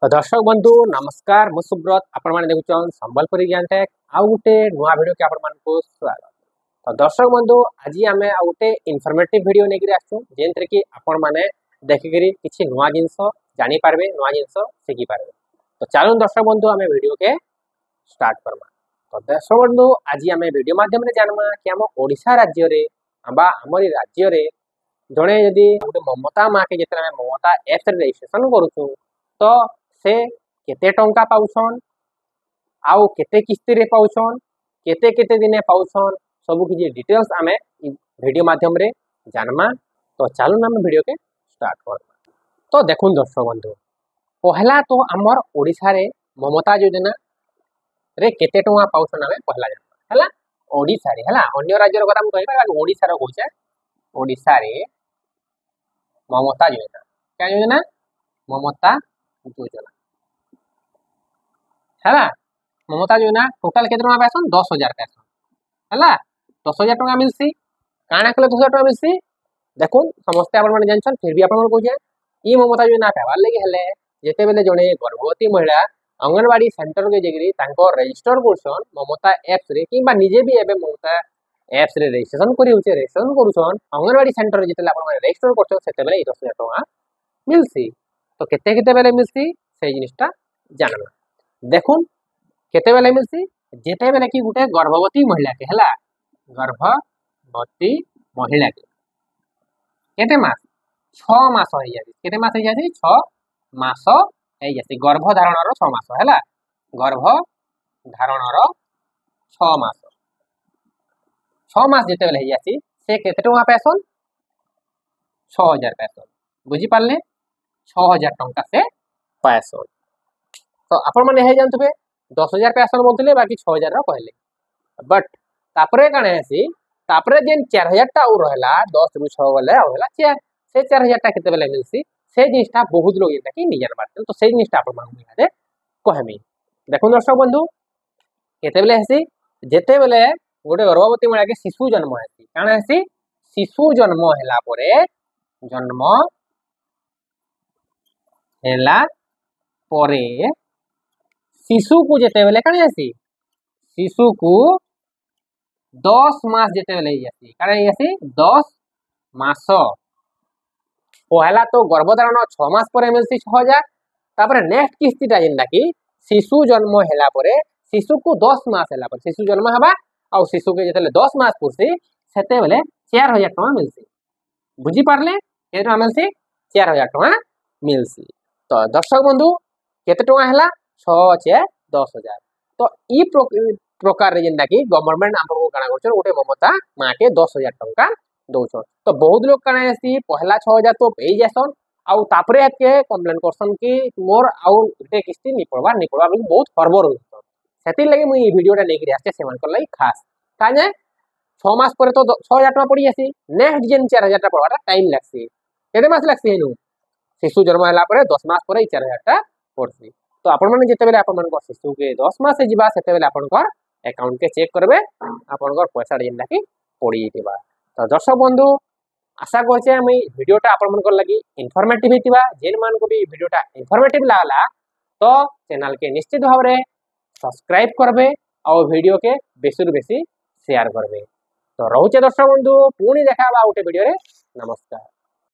तो दर्शक बंधु नमस्कार मु सुब्रत आपण माने देखुछन संबलपुरी ज्ञान टेक आउ गुटे नुआ वीडियो के आपण मानको स्वागत। तो दर्शक बंधु आज आमे आउ गुटे इन्फॉर्मेटिव वीडियो नेकरी आछू जेंतरे कि आपण माने देखिकरी किछि नुआ जिंस जानि पारबे नुआ जिंस सिखि पारबे। तो चलो दर्शक बंधु आमे वीडियो के स्टार्ट करमा। तो दर्शक बंधु आज आमे वीडियो माध्यम रे जानमा कि हम ओडिशा राज्य रे बा हमरी राज्य रे जणे यदि गुटे ममता मा के जेतरा ममता एप्स रे रजिस्ट्रेशन करूछु तो से केते टंका पाउछन आउ केते किस्ती रे पाउछन केते केते दिने पाउछन सब किछि डिटेल्स आमे वीडियो माध्यम रे जानमा। तो चलो ना वीडियो के स्टार्ट करबा। तो देखुन दर्शक बंधु पहला तो हमर ओडिसा रे ममता योजना रे केते टंका पाउछन आमे पहला जानमा हला ओडिसा रे हला अन्य राज्य रो कथा हम कहबा ओडिसा रो कहछे ओडिसा रे ममता योजना क्या योजना ममता योजना है ममता योजना टोटाल केते टका पैसन 10,000 पैसन है 10,000 टका मिलसी काना कले 10,000 टका मिलसी देखुन समस्ते आपण माने जानछन फिर भी आपण कहछे ई ममता योजना पावार लागि हेले जेते बेले जणे गर्भवती महिला अंगनवाड़ी सेंटर के जेगरी तांको रजिस्टर करछन ममता एप्स रे किबा निजे भी एबे ममता एप्स रे रजिस्ट्रेशन करी होचे रजिस्ट्रेशन करूछन अंगनवाड़ी सेंटर जेते आपण माने रजिस्टर करछन सेते बेले 10,000 टका मिलसी। तो केते केते बेले मिलसी से जिनिसटा जानना देखुन केते बेले मिलसी जेते बेले कि गुटे गर्भवती महिला के हला गर्भवती महिला के केते मास 6 मास हो जासी केते मास हो जासी 6 मास हो जासी गर्भ धारण रो 6 मास हला गर्भ धारण रो 6 मास जेते बेले हो जासी से केते टका पैसन 6,000 पैसन बुझी पारले 6,000 टंका से पैसन। तो आपण माने हे जानथबे 10,000 पैसन बोलथिले बाकी 6,000 रा कहले बट तापरे काने आसी तापरे जेन 4,000 टा और रहला 10 रु 6 गले और हला 4 से 4,000 टा केते बेले मिलसी से जिनिसटा बहुत लोग एटा कि नि जान पारथन। तो से जिनिसटा आपण माने इहादे कहमी देखो दर्शक बंधु केते बेले आसी जेते बेले गोटे गर्भवती महिला के शिशु जन्म आसी काना आसी शिशु जन्म हैला परे जन्म हैला परे शिशु को जेते बेले काने आसी शिशु को 10 मास जेते बेले आसी काने आसी 10 मास पहला तो गर्भधारण 6 मास पर मिलसी 6,000 तापर नेक्स्ट किस्तीटा जेनटा कि शिशु जन्म हैला परे शिशु को 10 मास हैला पर शिशु जन्म हबा आ शिशु के जेते 10 मास पुरसी सेते बेले 4,000 टका मिलसी बुझी पारले केते टका मिलसी 4,000 टका मिलसी। तो दर्शक बंधु केते टका हैला 6 6 10,000। तो ई प्रकार रे जेनटा कि गवर्नमेंट हमको काना करछन ओटे ममता मा के 10,000 टका दोछन। तो बहुत लोग काना आसी पहला 6,000 तो पे जैसन आउ तापरे के कंप्लेन करसन कि मोर आउ गुटे किस्ती नि पड़वा बहुत हरबर होसन सेति लागि मुई ई वीडियोटा नेकि आछे सेमान कर लागि खास काने 6 मास पर तो 6,000 टका पड़ी जासी नेक्स्ट जेन 4,000 टका पड़वाटा टाइम लागसी केते मास लागसी हेनु शिशु जन्म हैला परे 10 मास पर 4,000 टका पड़सी। तो आपण माने जेते बेले आपण मानकर शिशु के 10 मास से जिबा सेते बेले आपण कर अकाउंट के चेक करबे आपण कर पैसा जेनटा कि पड़ी दिबा। तो दर्शक बंधु आशा करछे हम वीडियोटा आपण मानकर लागि इन्फॉर्मेटिव हितिबा जेन मान को भी वीडियोटा इन्फॉर्मेटिव लागला तो चैनल के निश्चित भाव रे सब्सक्राइब करबे और वीडियो के बेसी रु बेसी शेयर करबे। तो रहउचे दर्शक बंधु पुणी देखाबा उटे वीडियो रे नमस्कार।